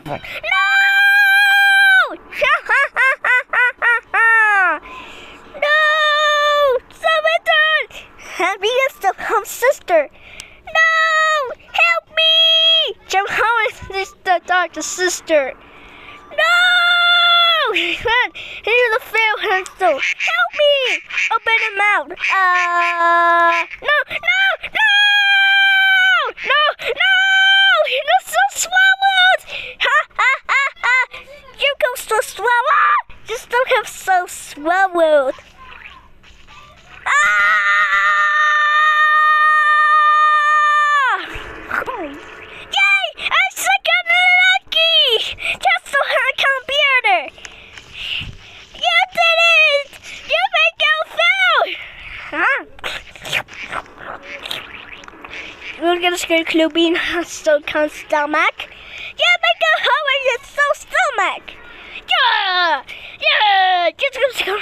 No! No! Someone! Happy is the home sister. No! Help me! Jump home is the doctor's sister. No! Here's the fail pencil. Help me! Open the mouth. No! No! No! No! No! You're so swallowed! Ha ha ha ha! You go so swallowed! You still have so swallowed. Yay! I'm second lucky! Just so her computer! You did it! You make go fail! We're gonna scare Cluby in so come stomach. You make go home in your so stomach! Yeah! Yeah! Just go.